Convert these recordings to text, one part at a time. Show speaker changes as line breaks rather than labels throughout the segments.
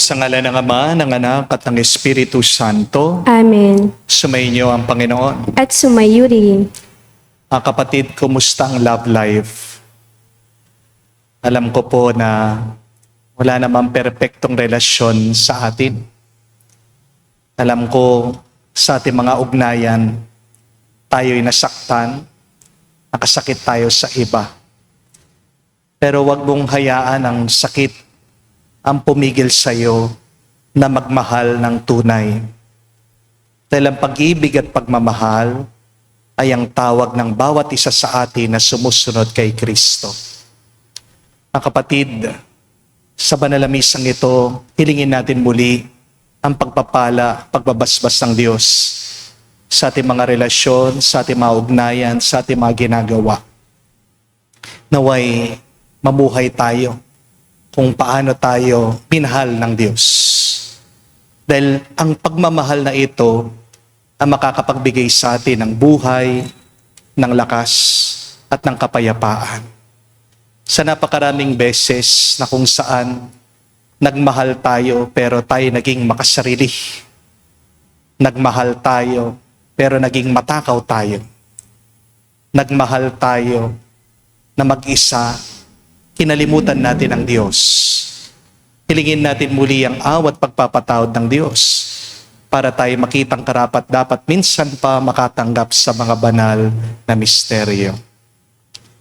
Sa ngalan ng Ama, ng Anak, at ng Espiritu Santo,
Amen.
sumainyo ang Panginoon.
At sumayo rin.
Mga kapatid, kumusta ang love life? Alam ko po na wala namang perpektong relasyon sa atin. Alam ko sa ating mga ugnayan, tayo'y nasaktan, nakasakit tayo sa iba. Pero wag mong hayaan ang sakit ang pumigil sa iyo na magmahal ng tunay. Dahil ang pag-ibig at pagmamahal ay ang tawag ng bawat isa sa atin na sumusunod kay Kristo. Mga kapatid, sa banal na misang ito, hilingin natin muli ang pagpapala, pagbabasbas ng Diyos sa ating mga relasyon, sa ating mga ugnayan, sa ating mga ginagawa. Naway mamuhay tayo kung paano tayo minahal ng Diyos. Dahil ang pagmamahal na ito ang makakapagbigay sa atin ng buhay, ng lakas, at ng kapayapaan. Sa napakaraming beses na kung saan nagmahal tayo pero tayo naging makasarili. Nagmahal tayo pero naging matakaw tayo. Nagmahal tayo na mag-isa, kinalimutan natin ang Diyos. Hilingin natin muli ang awat pagpapatawad ng Diyos para tayo makitang karapat dapat minsan pa makatanggap sa mga banal na misteryo.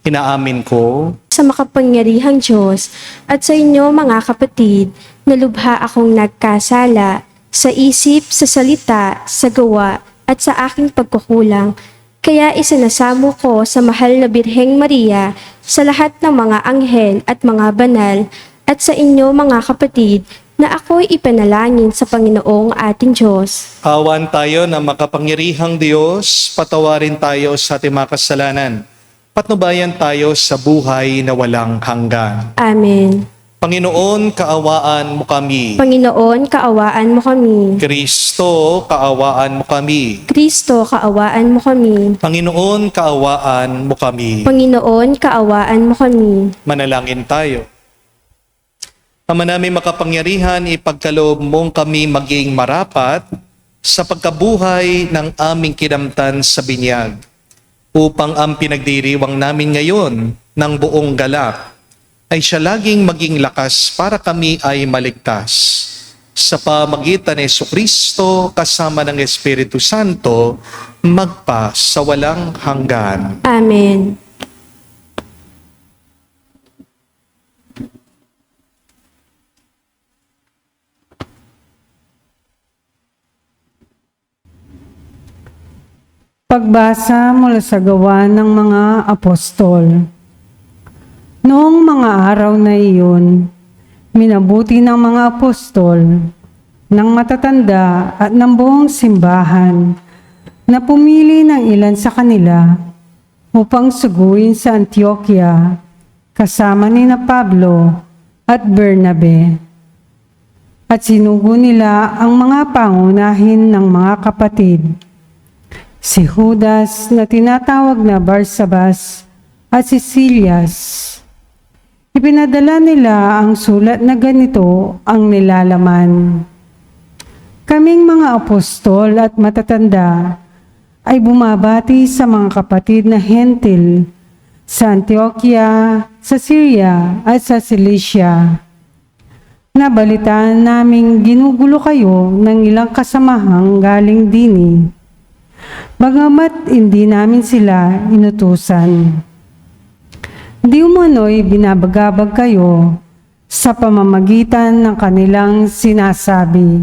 Inaamin ko
Sa makapangyarihang Diyos at sa inyo mga kapatid, na lubha akong nagkasala sa isip, sa salita, sa gawa, at sa aking pagkukulang. Kaya isinasamo ko sa mahal na Birheng Maria, sa lahat ng mga anghel at mga banal, at sa inyo mga kapatid, na ako'y ipanalangin sa Panginoong ating Diyos.
awan tayo na makapangyarihang Diyos, patawarin tayo sa ating mga kasalanan. Patnubayan tayo sa buhay na walang hanggan.
Amen.
Panginoon, kaawaan mo kami.
Panginoon, kaawaan mo kami.
Kristo, kaawaan mo kami.
Kristo, kaawaan mo kami.
Panginoon, kaawaan mo kami.
Panginoon, kaawaan mo kami.
Manalangin tayo. Ama namin makapangyarihan, ipagkaloob mong kami maging marapat sa pagkabuhay ng aming kinamtan sa binyag, upang ang pinagdiriwang namin ngayon ng buong galak ay siya laging maging lakas para kami ay maligtas. Sa pamagitan ni Jesucristo kasama ng Espiritu Santo, magpa sa walang hanggan.
Amen.
Pagbasa mula sa Gawa ng mga Apostol. Noong mga araw na iyon, minabuti ng mga apostol, ng matatanda at ng buong simbahan na pumili ng ilan sa kanila upang suguin sa Antioquia kasama ni na Pablo at Bernabe. At sinugo nila ang mga pangunahin ng mga kapatid, si Judas na tinatawag na Barsabas at si Silas. Ipinadala nila ang sulat na ganito ang nilalaman. Kaming mga apostol at matatanda ay bumabati sa mga kapatid na hentil sa Antioquia, sa Syria at sa Cilicia. Nabalitaan naming ginugulo kayo ng ilang kasamahang galing dini, bagamat hindi namin sila inutusan. Di umano'y binabagabag kayo sa pamamagitan ng kanilang sinasabi.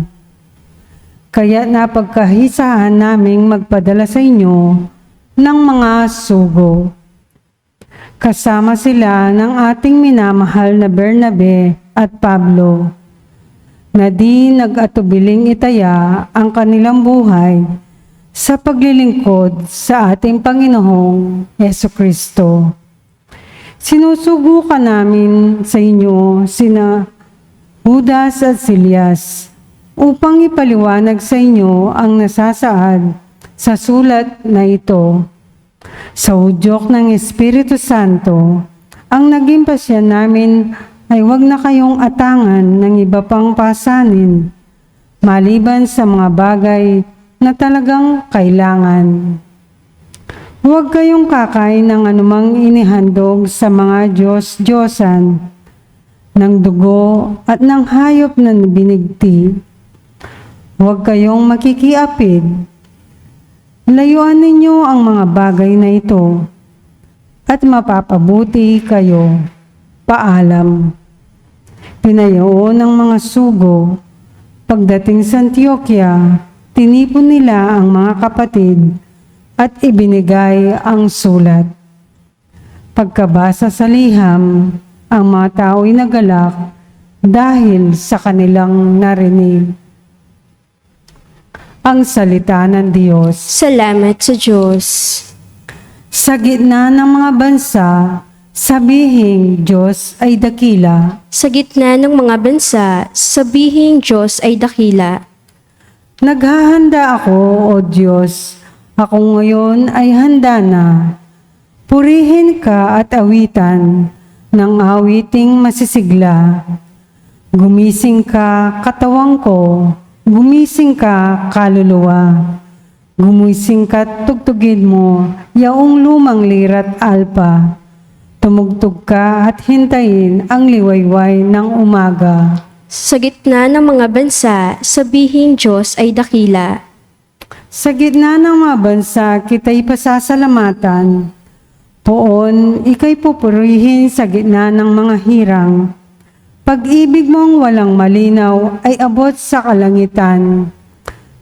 Kaya napagkahisahan naming magpadala sa inyo ng mga sugo. Kasama sila ng ating minamahal na Bernabe at Pablo, na di nag-atubiling itaya ang kanilang buhay sa paglilingkod sa ating Panginoong Jesucristo. Sinusubukan namin sa inyo sina Judas at Silas upang ipaliwanag sa inyo ang nasasaad sa sulat na ito. Sa udyok ng Espiritu Santo, ang naging pasya namin ay huwag na kayong atangan ng iba pang pasanin, maliban sa mga bagay na talagang kailangan. Huwag kayong kakain ng anumang inihandog sa mga Diyos-Diyosan, ng dugo at ng hayop na binigti. Huwag kayong makikiapid. Layuan ninyo ang mga bagay na ito at mapapabuti kayo. Paalam. Pinayo ng mga sugo. Pagdating sa Antioquia, tinipon nila ang mga kapatid at ibinigay ang sulat. Pagkabasa sa liham, ang mga tao'y nagalak dahil sa kanilang narinig. Ang salita ng Diyos.
Salamat sa Diyos.
Sa gitna ng mga bansa, sabihing Diyos ay dakila.
Sa gitna ng mga bansa, sabihing Diyos ay dakila.
Naghahanda ako, O Diyos. Ako ngayon ay handa na. Purihin ka at awitan ng awiting masisigla. Gumising ka, katawang ko. Gumising ka, kaluluwa. Gumising ka, tugtugin mo, yaong lumang lirat alpa. Tumugtog ka at hintayin ang liwayway ng umaga.
Sa gitna ng mga bansa, sabihing Diyos ay dakila.
Sa gitna ng mga bansa, kita'y pasasalamatan. Poon, ika'y pupurihin sa gitna ng mga hirang. Pag-ibig mong walang malinaw ay abot sa kalangitan.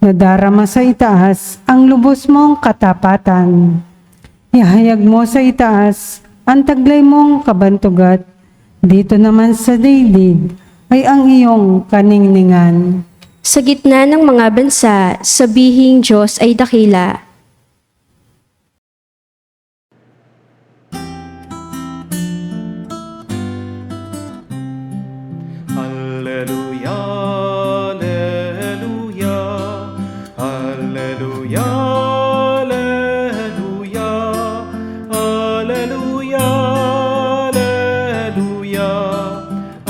Nadarama sa itaas ang lubos mong katapatan. Ihayag mo sa itaas ang taglay mong kabantugat. Dito naman sa daigdig ay ang iyong kaningningan.
Sa gitna ng mga bansa, sabihing Diyos ay dakila.
Alleluia, alleluia, alleluia, alleluia, alleluia,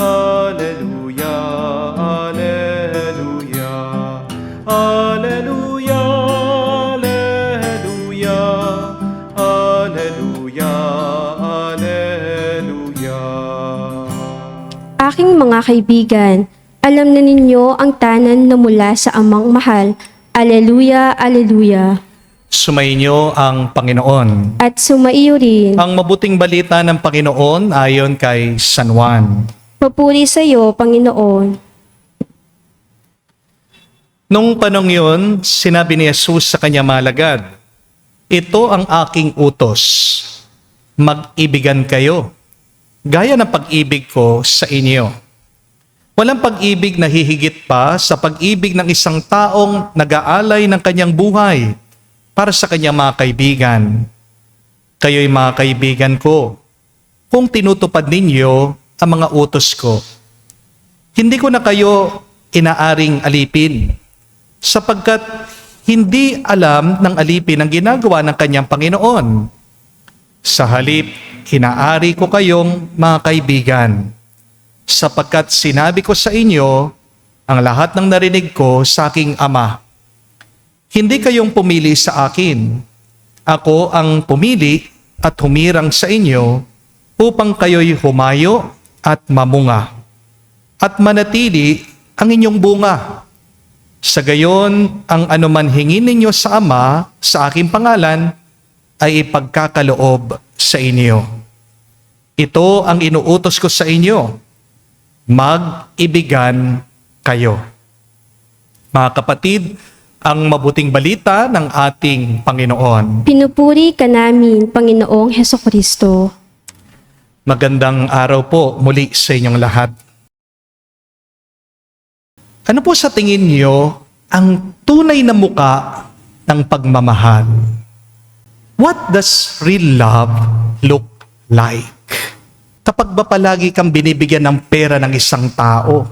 alleluia, alleluia, alleluia, alleluia, alleluia, alleluia, alleluia.
Aking mga kaibigan, alam na ninyo ang tanan na mula sa Amang Mahal. Aleluya, aleluya.
Sumainyo ang Panginoon.
At sumaiyo rin.
Ang mabuting balita ng Panginoon ayon kay San Juan.
Papuri sa iyo, Panginoon.
Nung panong yun, sinabi ni Jesus sa kanya malagad, "Ito ang aking utos, mag-ibigan kayo, gaya ng pag-ibig ko sa inyo." Walang pag-ibig na hihigit pa sa pag-ibig ng isang taong nag-aalay ng kanyang buhay para sa kanyang mga kaibigan. Kayo'y mga kaibigan ko, kung tinutupad ninyo ang mga utos ko. Hindi ko na kayo inaaring alipin, sapagkat hindi alam ng alipin ang ginagawa ng kanyang Panginoon. Sa halip, inaari ko kayong mga kaibigan, sapagkat sinabi ko sa inyo ang lahat ng narinig ko sa aking Ama. Hindi kayong pumili sa akin. Ako ang pumili at humirang sa inyo upang kayo'y humayo at mamunga at manatili ang inyong bunga. Sa gayon, ang anuman hingin ninyo sa Ama sa aking pangalan ay ipagkakaloob sa inyo. Ito ang inuutos ko sa inyo, mag-ibigan kayo. Mga kapatid, ang mabuting balita ng ating Panginoon.
Pinupuri ka namin, Panginoong Hesukristo.
Magandang araw po muli sa inyong lahat. Ano po sa tingin niyo ang tunay na muka ng pagmamahal? What does real love look like? Kapag ba palagi kang binibigyan ng pera ng isang tao,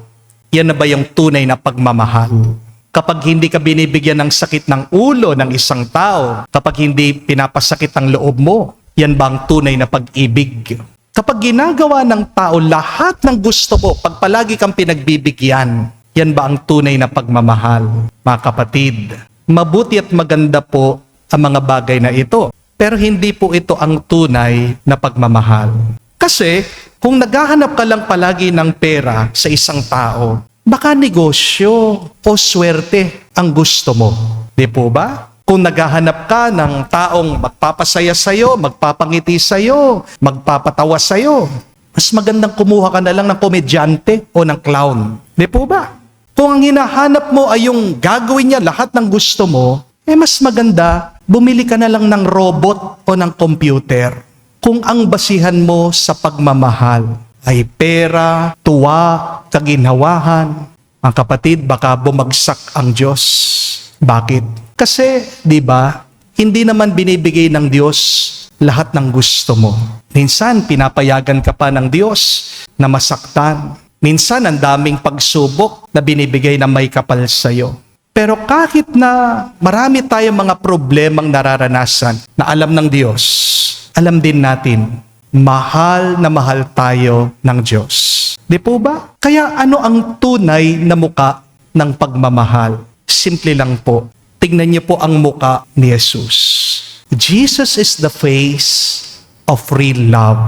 yan na ba yung tunay na pagmamahal? Kapag hindi ka binibigyan ng sakit ng ulo ng isang tao, kapag hindi pinapasakit ang loob mo, yan ba ang tunay na pag-ibig? Kapag ginagawa ng tao lahat ng gusto mo, pag palagi kang pinagbibigyan, yan ba ang tunay na pagmamahal? Mga kapatid, mabuti at maganda po ang mga bagay na ito. Pero hindi po ito ang tunay na pagmamahal. Kasi kung naghahanap ka lang palagi ng pera sa isang tao, baka negosyo o swerte ang gusto mo. Di po ba? Kung naghahanap ka ng taong magpapasaya sa'yo, magpapangiti sa'yo, magpapatawa sa'yo, mas magandang kumuha ka na lang ng komedyante o ng clown. Di po ba? Kung ang hinahanap mo ay yung gagawin niya lahat ng gusto mo, mas maganda, bumili ka na lang ng robot o ng computer. Kung ang basihan mo sa pagmamahal ay pera, tuwa, kaginhawahan, mga kapatid, baka bumagsak ang Diyos. Bakit? Kasi, di ba, hindi naman binibigay ng Diyos lahat ng gusto mo. Minsan, pinapayagan ka pa ng Diyos na masaktan. Minsan, ang daming pagsubok na binibigay na may kapal sa'yo. Pero kahit na marami tayong mga problemang nararanasan na alam ng Diyos, alam din natin, mahal na mahal tayo ng Diyos. Di po ba? Kaya ano ang tunay na muka ng pagmamahal? Simple lang po. Tingnan niyo po ang muka ni Jesus. Jesus is the face of real love.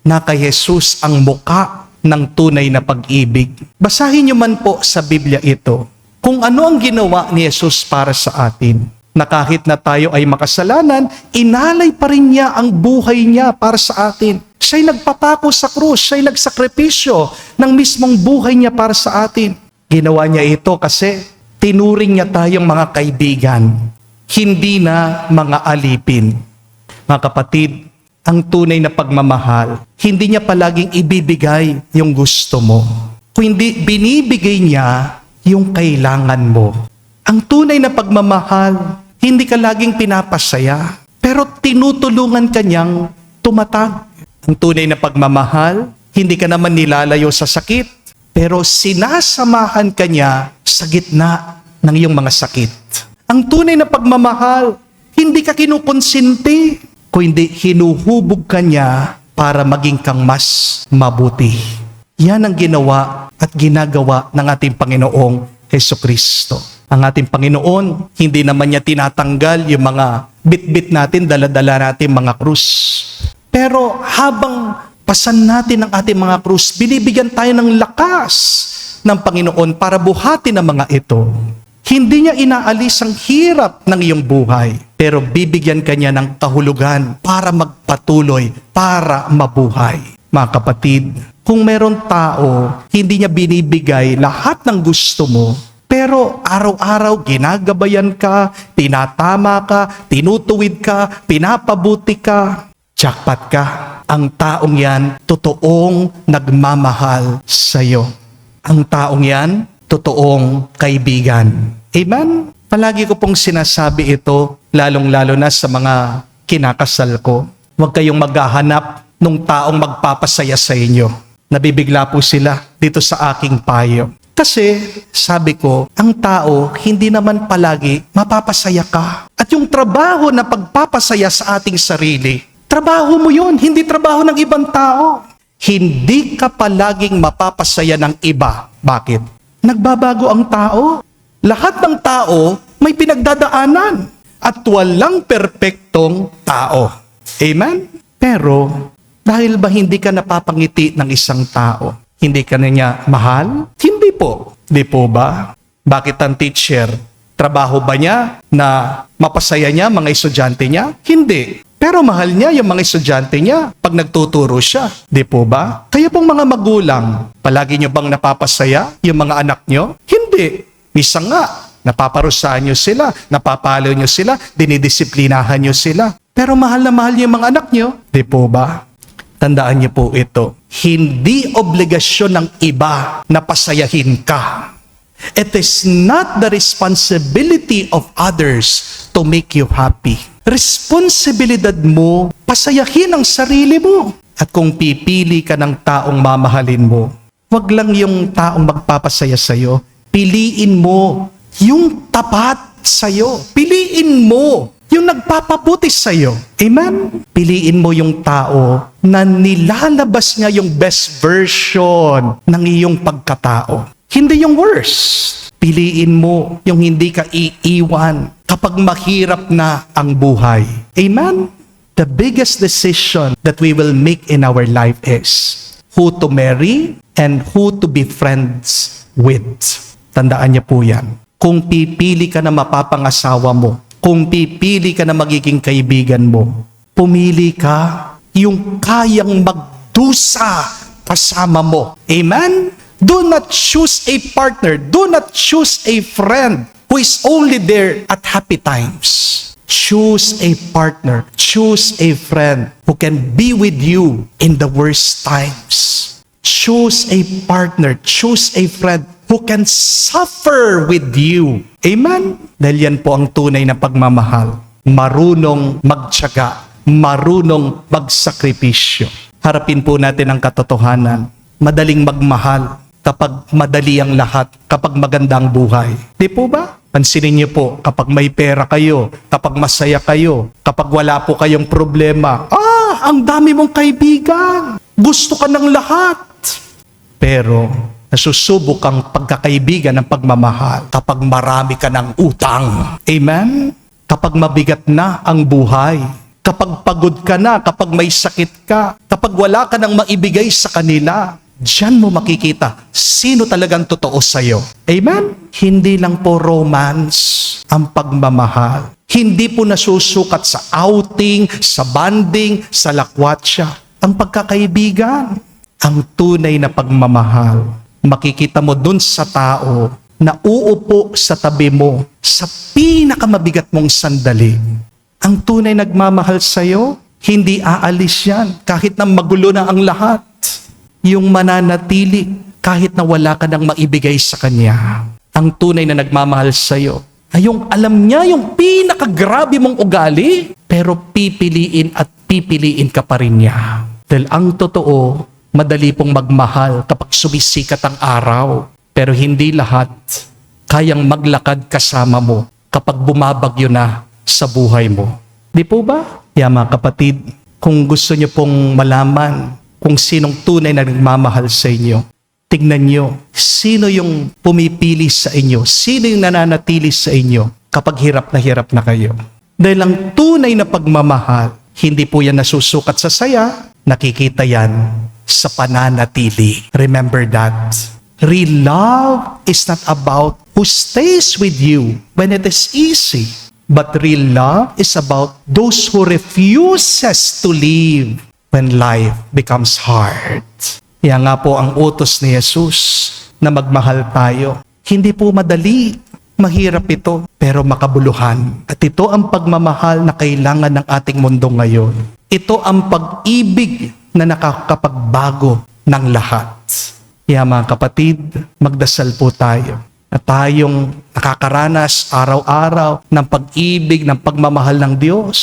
Na kay Jesus ang muka ng tunay na pag-ibig. Basahin niyo man po sa Biblia ito kung ano ang ginawa ni Jesus para sa atin. Na kahit na tayo ay makasalanan, inalay pa rin niya ang buhay niya para sa atin. Siya'y nagpapako sa krus, siya'y nagsakripisyo ng mismong buhay niya para sa atin. Ginawa niya ito kasi tinuring niya tayong mga kaibigan, hindi na mga alipin. Mga kapatid, ang tunay na pagmamahal, hindi niya palaging ibibigay yung gusto mo. Kundi binibigay niya yung kailangan mo. Ang tunay na pagmamahal, hindi ka laging pinapasaya, pero tinutulungan ka niyang tumatag. Ang tunay na pagmamahal, hindi ka naman nilalayo sa sakit, pero sinasamahan ka niya sa gitna ng iyong mga sakit. Ang tunay na pagmamahal, hindi ka kinukonsinti, kundi hinuhubog ka niya para maging kang mas mabuti. Yan ang ginawa at ginagawa ng ating Panginoong Hesukristo. Ang ating Panginoon, hindi naman niya tinatanggal yung mga bit-bit natin, dala-dala natin mga krus. Pero habang pasan natin ang ating mga krus, binibigyan tayo ng lakas ng Panginoon para buhatin ang mga ito. Hindi niya inaalis ang hirap ng iyong buhay, pero bibigyan ka niya ng kahulugan para magpatuloy, para mabuhay. Mga kapatid, kung meron tao, hindi niya binibigay lahat ng gusto mo, pero araw-araw ginagabayan ka, tinatama ka, tinutuwid ka, pinapabuti ka, jackpot ka. Ang taong yan, totoong nagmamahal sa'yo. Ang taong yan, totoong kaibigan. Amen? Palagi ko pong sinasabi ito, lalong-lalo na sa mga kinakasal ko. Huwag kayong maghahanap ng taong magpapasaya sa inyo. Nabibigla po sila dito sa aking payo. Kasi, sabi ko, ang tao hindi naman palagi mapapasaya ka. At yung trabaho na pagpapasaya sa ating sarili, trabaho mo yun, hindi trabaho ng ibang tao. Hindi ka palaging mapapasaya ng iba. Bakit? Nagbabago ang tao. Lahat ng tao may pinagdadaanan. At walang perpektong tao. Amen? Pero, dahil ba hindi ka napapangiti ng isang tao? Hindi ka na niya mahal? Hindi po. Di po ba? Bakit ang teacher? Trabaho ba niya na mapasaya niya mga estudyante niya? Hindi. Pero mahal niya yung mga estudyante niya pag nagtuturo siya. Di po ba? Kaya pong mga magulang, palagi niyo bang napapasaya yung mga anak niyo? Hindi. Misa nga, napaparusahan niyo sila, napapalo niyo sila, dinidisiplinahan niyo sila. Pero mahal na mahal niyo yung mga anak niyo. Di po ba? Tandaan niyo po ito. Hindi obligasyon ng iba na pasayahin ka. It is not the responsibility of others to make you happy. Responsibilidad mo, pasayahin ang sarili mo. At kung pipili ka ng taong mamahalin mo, wag lang yung taong magpapasaya sa'yo. Piliin mo yung tapat sa'yo. Piliin mo yung nagpapabuti sa'yo. Amen? Piliin mo yung tao na nilalabas niya yung best version ng iyong pagkatao. Hindi yung worst. Piliin mo yung hindi ka iiwan kapag mahirap na ang buhay. Amen? The biggest decision that we will make in our life is who to marry and who to be friends with. Tandaan niyo po yan. Kung pipili ka na mapapangasawa mo, kung pipili ka na magiging kaibigan mo, pumili ka yung kayang magdusa kasama mo. Amen? Do not choose a partner. Do not choose a friend who is only there at happy times. Choose a partner. Choose a friend who can be with you in the worst times. Choose a partner. Choose a friend who can suffer with you. Amen? Dahil yan po ang tunay na pagmamahal. Marunong magtiyaga. Marunong magsakripisyo. Harapin po natin ang katotohanan. Madaling magmahal kapag madali ang lahat, kapag maganda ang buhay. Di po ba? Pansinin niyo po, kapag may pera kayo, kapag masaya kayo, kapag wala po kayong problema, ang dami mong kaibigan. Gusto ka ng lahat. Pero, nasusubok ang pagkakaibigan ng pagmamahal kapag marami ka ng utang. Amen? Kapag mabigat na ang buhay, kapag pagod ka na, kapag may sakit ka, kapag wala ka nang maibigay sa kanila, diyan mo makikita sino talagang totoo sa'yo. Amen? Hindi lang po romance ang pagmamahal. Hindi po nasusukat sa outing, sa banding, sa lakwatsa. Ang pagkakaibigan, ang tunay na pagmamahal. Makikita mo dun sa tao na uupo sa tabi mo sa pinakamabigat mong sandali. Ang tunay nagmamahal sa'yo, hindi aalis yan kahit na magulo na ang lahat. Yung mananatili kahit na wala ka nang maibigay sa kanya. Ang tunay na nagmamahal sa'yo ay yung alam niya yung pinakagrabe mong ugali, pero pipiliin at pipiliin ka pa rin niya. Dahil ang totoo, madali pong magmahal kapag sumisikat ang araw. Pero hindi lahat kayang maglakad kasama mo kapag bumabagyo na sa buhay mo. Di po ba? Kaya mga kapatid, kung gusto niyo pong malaman kung sinong tunay na nagmamahal sa inyo, tignan niyo, sino yung pumipili sa inyo, sino yung nananatili sa inyo kapag hirap na kayo. Dahil ang tunay na pagmamahal, hindi po yan nasusukat sa saya, nakikita yan sa pananatili. Remember that. Real love is not about who stays with you when it is easy. But real love is about those who refuses to leave when life becomes hard. Yan nga po ang utos ni Jesus na magmahal tayo. Hindi po madali. Mahirap ito, pero makabuluhan. At ito ang pagmamahal na kailangan ng ating mundo ngayon. Ito ang pag-ibig na nakakapagbago ng lahat. Kaya mga kapatid, magdasal po tayo na tayong nakakaranas araw-araw ng pag-ibig, ng pagmamahal ng Diyos.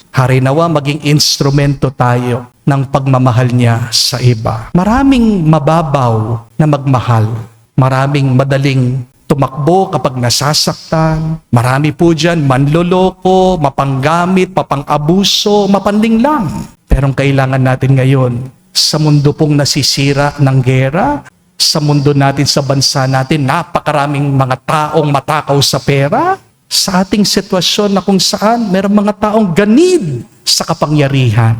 Hari nawa maging instrumento tayo ng pagmamahal niya sa iba. Maraming mababaw na magmahal. Maraming madaling tumakbo kapag nasasaktan. Marami po dyan manloloko, mapanggamit, mapang-abuso, mapanling lang. Pero ang kailangan natin ngayon, sa mundo pong nasisira ng gera, sa mundo natin, sa bansa natin, napakaraming mga taong matakaw sa pera, sa ating sitwasyon na kung saan mayroong mga taong ganid sa kapangyarihan.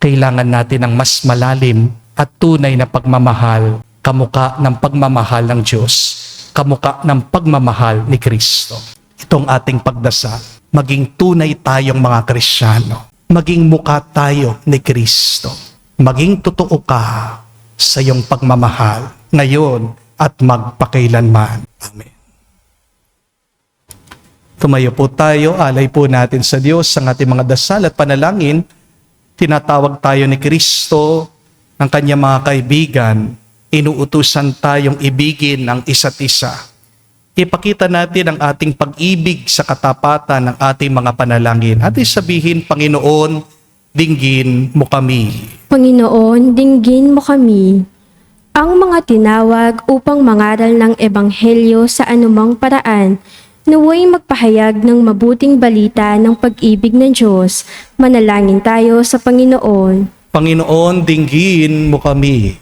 Kailangan natin ng mas malalim at tunay na pagmamahal, kamukha ng pagmamahal ng Diyos, kamukha ng pagmamahal ni Kristo. Itong ating pagdasal, maging tunay tayong mga Kristiyano, maging mukha tayo ni Kristo, maging totoo ka sa iyong pagmamahal ngayon at magpakailanman. Amen. Tumayo po tayo, alay po natin sa Diyos ang ating mga dasal at panalangin. Tinatawag tayo ni Kristo, ng kanyang mga kaibigan, inuutusan tayong ibigin ang isa't isa. Ipakita natin ang ating pag-ibig sa katapatan ng ating mga panalangin. At sabihin, Panginoon, dinggin mo kami.
Panginoon, dinggin mo kami. Ang mga tinawag upang mangaral ng Ebanghelyo sa anumang paraan, naway magpahayag ng mabuting balita ng pag-ibig ng Diyos. Manalangin tayo sa Panginoon.
Panginoon, dinggin mo kami.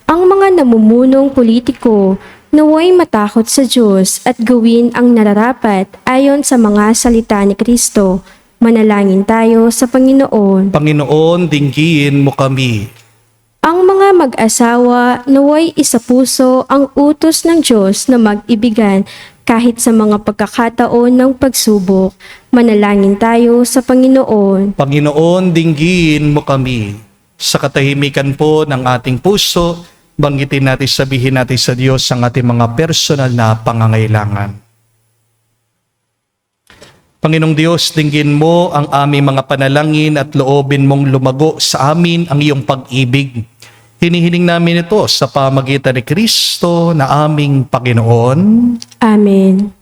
Ang mga namumunong politiko, naway matakot sa Diyos at gawin ang nararapat ayon sa mga salita ni Kristo. Manalangin tayo sa Panginoon.
Panginoon, dinggin mo kami.
Ang mga mag-asawa, naway isapuso ang utos ng Diyos na mag-ibigan kahit sa mga pagkakataon ng pagsubok. Manalangin tayo sa Panginoon.
Panginoon, dinggin mo kami. Sa katahimikan po ng ating puso, banggitin natin, sabihin natin sa Diyos ang ating mga personal na pangangailangan. Panginoong Diyos, dinggin mo ang aming mga panalangin at loobin mong lumago sa amin ang iyong pag-ibig. Hinihiling namin ito sa pamagitan ni Kristo na aming Panginoon.
Amen.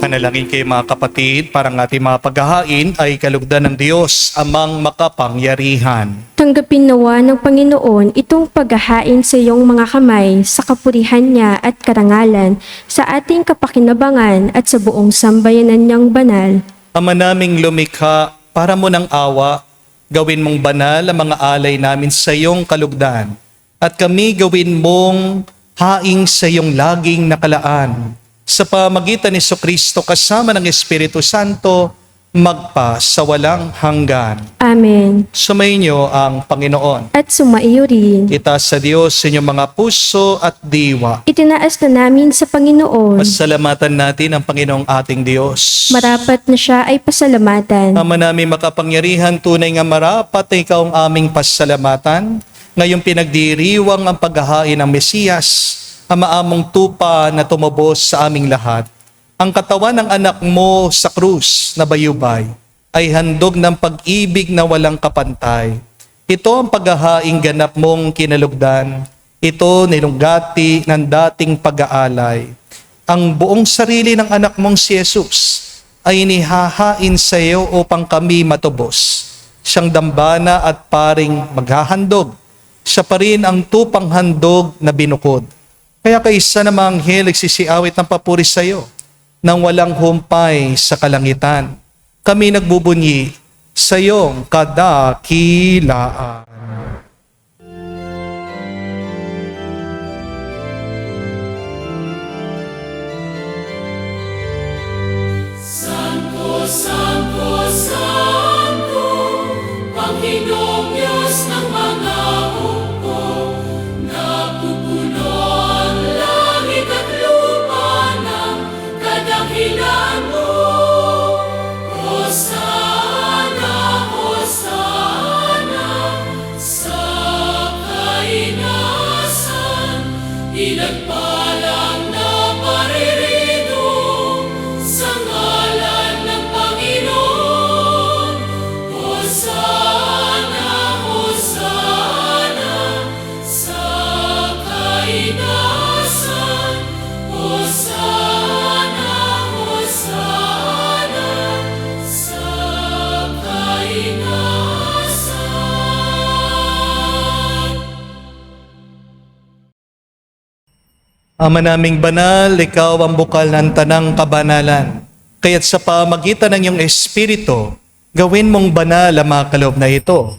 Panalangin kayo mga kapatid, parang ating mga paghahain ay kalugdan ng Diyos, amang makapangyarihan.
Tanggapin nawa ng Panginoon itong paghahain sa iyong mga kamay sa kapurihan niya at karangalan, sa ating kapakinabangan at sa buong sambayanan niyang banal.
Ama naming lumikha, para mo ng awa, gawin mong banal ang mga alay namin sa iyong kalugdan, at kami gawin mong haing sa iyong laging nakalaan. Sa pamagitan ni Jesucristo kasama ng Espiritu Santo, magpa sa walang hanggan.
Amen.
Sumainyo ang Panginoon.
At sumaiyo rin.
Itaas sa Diyos sa inyong mga puso at diwa.
Itinaas na namin sa Panginoon.
Pasalamatan natin ang Panginoong ating Diyos.
Marapat na siya ay pasalamatan.
Ama namin makapangyarihan, tunay nga marapat na ikaw ang aming pasalamatan. Ngayong pinagdiriwang ang paghahain ng Mesiyas, ang maamong tupa na tumubos sa aming lahat. Ang katawan ng anak mo sa krus na bayubay ay handog ng pag-ibig na walang kapantay. Ito ang paghahaing ganap mong kinalugdan. Ito nilunggati ng dating pag-aalay. Ang buong sarili ng anak mong si Jesus ay inihahain sa iyo upang kami matubos. Siyang dambana at paring maghahandog. Siya pa rin ang tupang handog na binukod. Kaya kaisa na mga anghel nagsisiawit ng papuri sa iyo nang walang humpay sa kalangitan. Kami nagbubunyi sa iyong kadakilaan.
Santo, Santo, Santo, Panginoong Diyos ng mga hukbo, napupuno ang langit at lupa ng kadakilaan mo. Hosana, Hosana, sa kainasan, pinagpalang na paririto sa ngalan ng Panginoon.
Ama naming banal, ikaw ang bukal ng tanang kabanalan. Kaya't sa pamagitan ng iyong Espiritu, gawin mong banal ang mga kaloob na ito,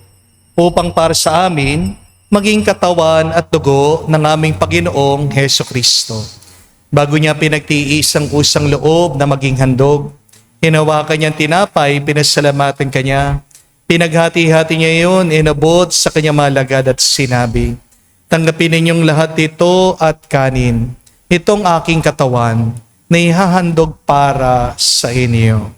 upang para sa amin, maging katawan at dugo ng aming Panginoong Heso Kristo. Bago niya pinagtiis ang kusang loob na maging handog, hinawakan niyang tinapay, pinasalamatan kanya, pinaghati-hati niya iyon, inabot sa kanyang malagad at sinabi, tanggapin ninyong lahat ito at kanin. Itong aking katawan na ihahandog para sa inyo.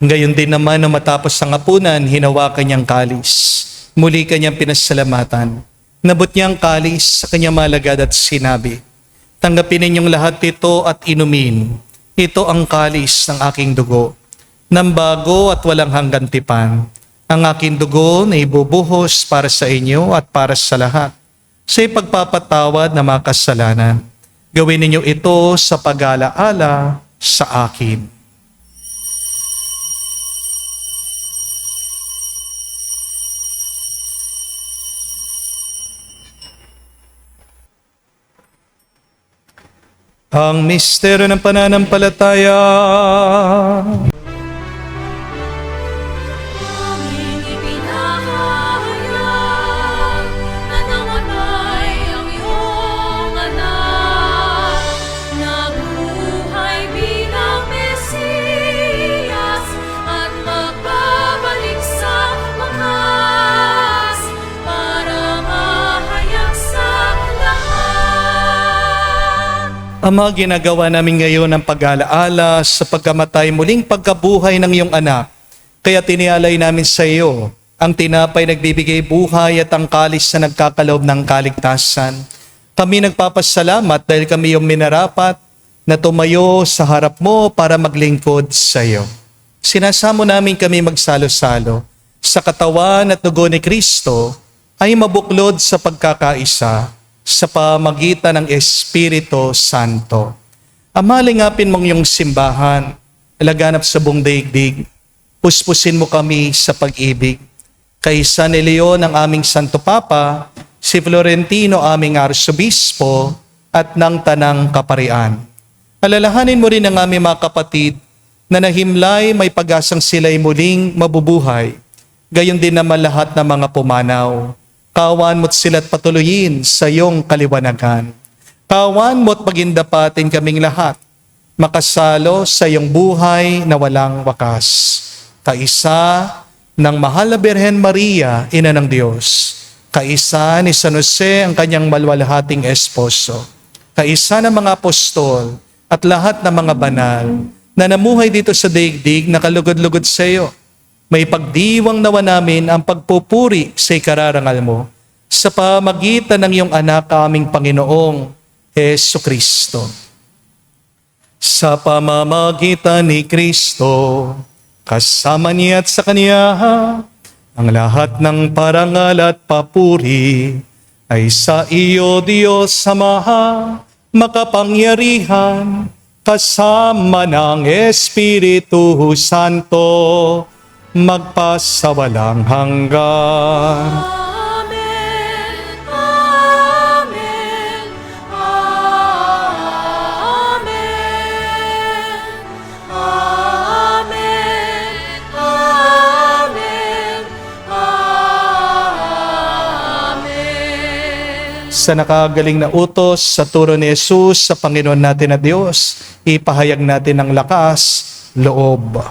Gayon din naman na matapos ang hapunan, hinawakan niyang kalis. Muli kanyang pinasalamatan. Nabot niya ang kalis sa kanyang malagad at sinabi, tanggapin ninyong lahat ito at inumin. Ito ang kalis ng aking dugo, ng bago at walang hanggang tipan. Ang aking dugo na ibubuhos para sa inyo at para sa lahat, sa ipagpapatawad ng mga kasalanan. Gawin ninyo ito sa pag-alaala sa akin. Ang misteryo ng pananampalataya.
Aming ipinahayag na namatay ang iyong anak, nabuhay bilang Mesiyas at magbabalik sa wakas para mahayag sa lahat.
Ama, ginagawa namin ngayon ang pag-alaala sa pagkamatay muling pagkabuhay ng iyong anak. Kaya tinialay namin sa iyo ang tinapay nagbibigay buhay at ang kalis na nagkakaloob ng kaligtasan. Kami nagpapasalamat dahil kami yung minarapat na tumayo sa harap mo para maglingkod sa iyo. Sinasamo namin kami magsalo-salo sa katawan at dugo ni Kristo ay mabuklod sa pagkakaisa sa pamagitan ng Espiritu Santo. Ama, lingapin mong iyong simbahan, laganap sa buong daigdig, puspusin mo kami sa pag-ibig. Kaisa ni Leon ang aming Santo Papa, si Florentino aming Arsobispo, at ng Tanang Kaparian. Alalahanin mo rin ang aming mga kapatid na nahimlay may pag-asang sila'y muling mabubuhay, gayon din naman lahat ng mga pumanaw. Kawan mo't sila't patuloyin sa iyong kaliwanagan. Kawan mo't pagindapatin kaming lahat, makasalo sa iyong buhay na walang wakas. Kaisa ng Mahal na Birhen Maria, Ina ng Diyos. Kaisa ni San Jose, ang kanyang malwalhating esposo. Kaisa ng mga apostol at lahat ng mga banal na namuhay dito sa daigdig na kalugod-lugod sa iyo. May pagdiwang nawa namin ang pagpupuri sa ikararangal mo sa pamagitan ng iyong anak aming Panginoong Heso Kristo. Sa pamamagitan ni Kristo, kasama niya at sa Kanya, ang lahat ng parangal at papuri ay sa iyo, Diyos Ama, makapangyarihan, kasama ng Espiritu Santo, magpasawalang hanggan.
Amen, Amen, Amen, Amen, Amen, Amen.
Sa nakagaling na utos sa turo ni Jesus sa Panginoon natin na Diyos, ipahayag natin ang lakas, loob.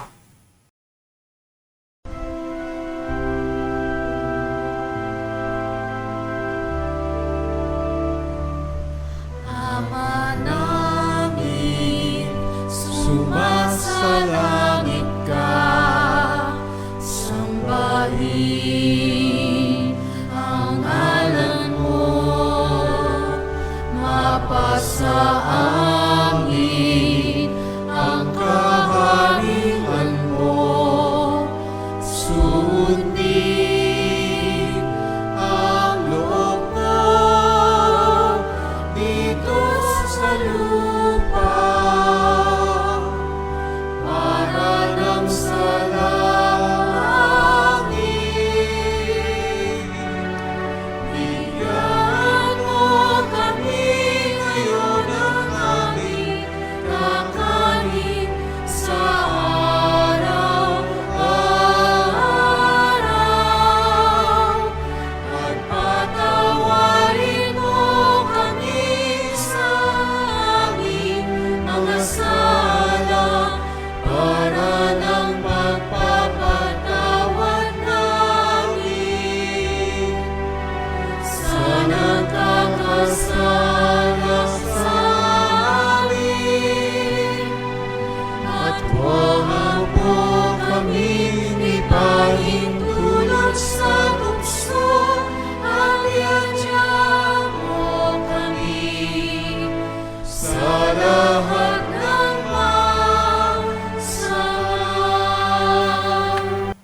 Ama namin, sumasalangit ka, sambahin ang ngalan mo, mapasa amin ang kaharian mo, sundin ang loob mo dito sa lupa para nang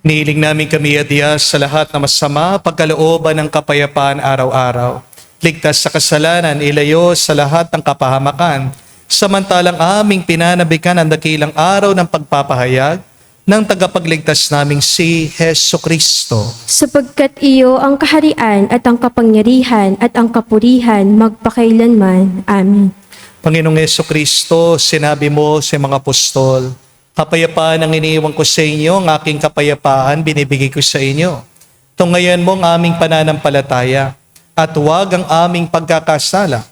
Niiling namin kami adya sa lahat na masama, pagkalooban ng kapayapaan araw-araw. Ligtas sa kasalanan, ilayo sa lahat ng kapahamakan. Samantalang aming pinanabikan ang dakilang araw ng pagpapahayag ng tagapagligtas naming si Heso Kristo.
Sapagkat iyo ang kaharian at ang kapangyarihan at ang kapurihan magpakailanman. Amen.
Panginoong Heso Kristo, sinabi mo sa mga apostol, kapayapaan ang iniiwan ko sa inyo, ang aking kapayapaan binibigay ko sa inyo. Tungayan mo ang aming pananampalataya at huwag ang aming pagkakasala.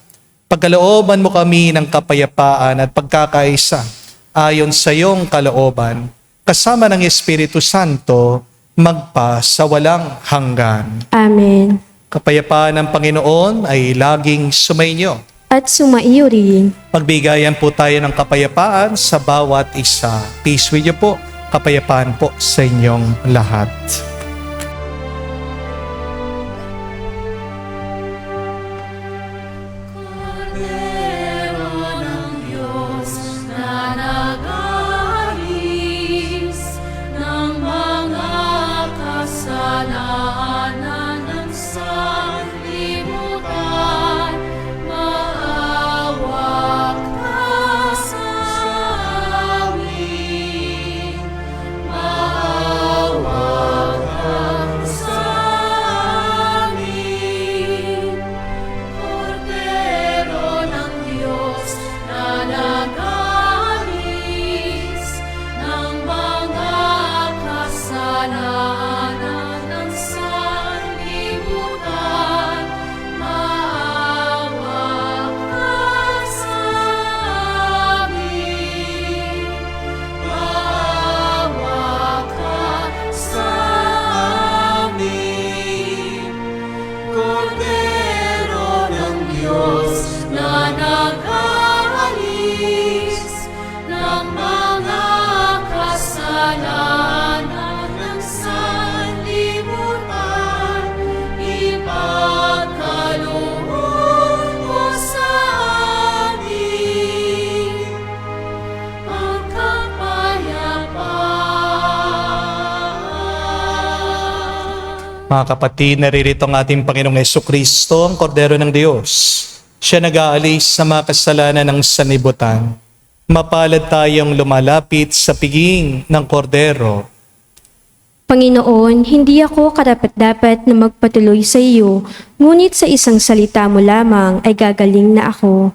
Pagkalooban mo kami ng kapayapaan at pagkakaisa ayon sa iyong kalooban, kasama ng Espiritu Santo, magpa sa walang hanggan.
Amen.
Kapayapaan ng Panginoon ay laging sumainyo.
At sumaiyo rin.
Magbigayan po tayo ng kapayapaan sa bawat isa. Peace with you po. Kapayapaan po sa inyong lahat.
Kordero ng Diyos na nag-aalis ng mga kasalanan ng sanlibutan, maawa ka sa amin. Maawa ka sa amin. Kordero ng Diyos na nag-aalis ng mga kasalanan ng sanlibutan, maawa ka sa amin. Maawa ka sa amin. Kordero ng Diyos na nag-aalis ng mga kasalanan ng sanlibutan, ipagkaloob mo sa amin ang kapayapaan.
Mga kapatid, naririto ang ating Panginoong Jesucristo, ang Kordero ng Diyos. Siya nag-aalis sa mga kasalanan ng sanlibutan. Mapalad tayong lumalapit sa piging ng Kordero.
Panginoon, hindi ako karapat-dapat na magpatuloy sa iyo, ngunit sa isang salita mo lamang ay gagaling na ako.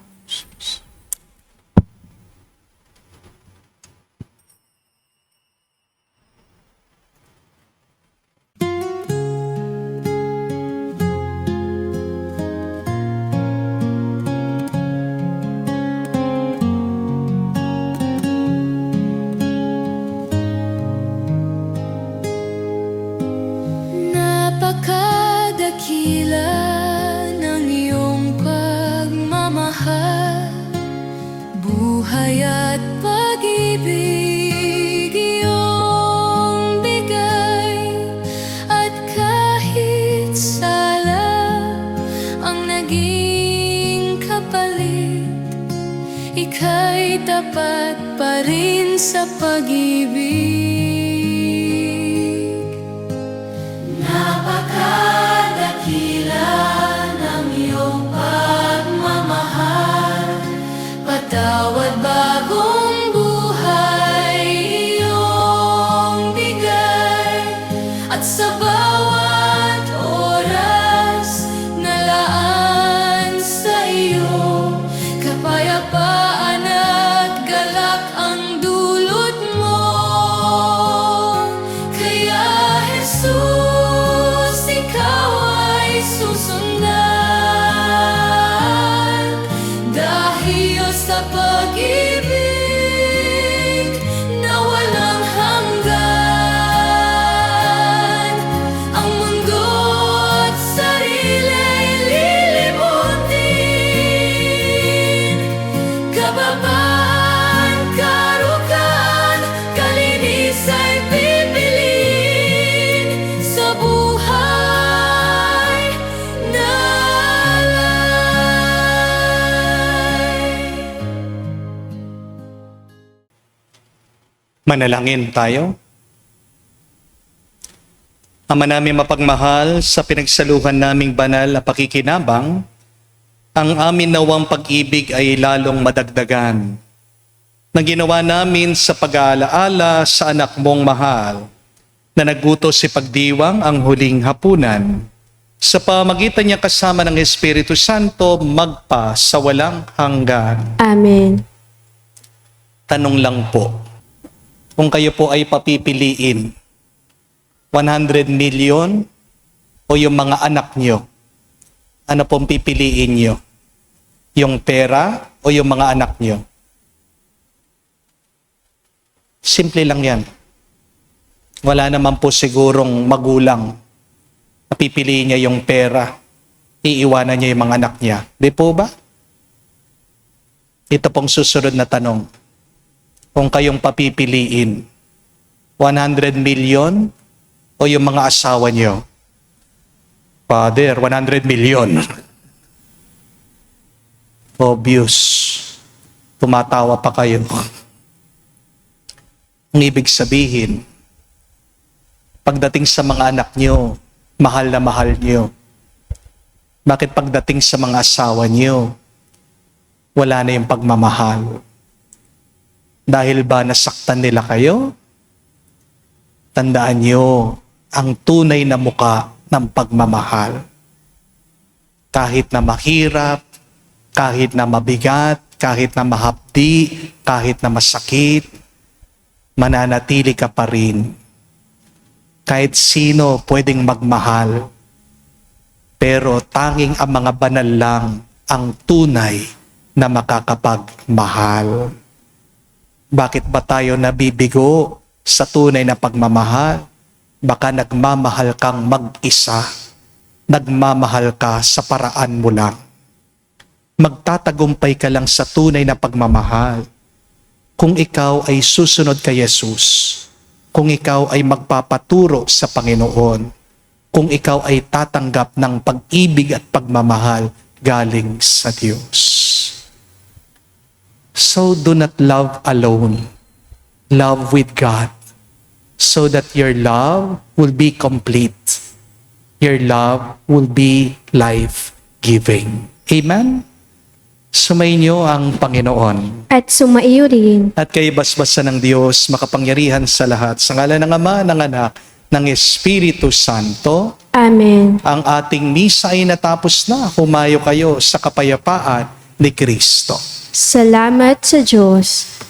Napakadakila ng iyong pagmamahal, buhay at pag-ibig iyong bigay, at kahit sala ang naging kapalit, ika'y tapat pa rin sa pag-ibig. Napakadakila ng iyong pagmamahal, patawad bagong buhay iyong bigay, at sa bawat oras na laan sa iyo, kapayapaan at galak ang dulot mo. Kaya Jesus, ikaw ay susundan, dahil sa pag-ibig na walang hanggan, ang mundo at sariling lilimutin. Kababaan, karukan, kalinis ay pipiliin sa buhay na alay.
Manalangin tayo. Ama namin mapagmahal, sa pinagsaluhan naming banal na pakikinabang, ang amin nawang pag-ibig ay lalong madagdagan. Na ginawa namin sa pag-aalaala sa anak mong mahal, na nagutos si pagdiwang ang huling hapunan. Sa pamagitan niya kasama ng Espiritu Santo, magpa sa walang hanggan.
Amen.
Tanong lang po, kung kayo po ay papipiliin, 100 million o yung mga anak nyo, ano pong pipiliin nyo? Yung pera o yung mga anak nyo? Simple lang yan. Wala naman po sigurong magulang na pipiliin niya yung pera, iiwanan niya yung mga anak niya. Di po ba? Ito pong susunod na tanong. Kung kayong papipiliin, 100 million o yung mga asawa niyo? Father, 100 million. Obvious. Tumatawa pa kayo. Ang ibig sabihin, pagdating sa mga anak niyo, mahal na mahal niyo. Bakit pagdating sa mga asawa niyo, wala na yung pagmamahal? Dahil ba nasaktan nila kayo? Tandaan niyo ang tunay na muka ng pagmamahal. Kahit na mahirap, kahit na mabigat, kahit na mahapdi, kahit na masakit, mananatili ka pa rin. Kahit sino pwedeng magmahal, pero tanging ang mga banal lang ang tunay na makakapagmahal. Bakit ba tayo nabibigo sa tunay na pagmamahal? Baka nagmamahal kang mag-isa, nagmamahal ka sa paraan mo lang. Magtatagumpay ka lang sa tunay na pagmamahal kung ikaw ay susunod kay Jesus, kung ikaw ay magpapaturo sa Panginoon, kung ikaw ay tatanggap ng pag-ibig at pagmamahal galing sa Diyos. So do not love alone. Love with God, so that your love will be complete. Your love will be life-giving. Amen? Sumainyo ang Panginoon.
At sumaiyo rin.
At kay basbasa ng Diyos, makapangyarihan sa lahat, sa ngalan ng Ama, ng Anak, ng Espiritu Santo,
Amen.
ang ating misa ay natapos na. Humayo kayo sa kapayapaan ni Kristo.
Salamat sa Diyos.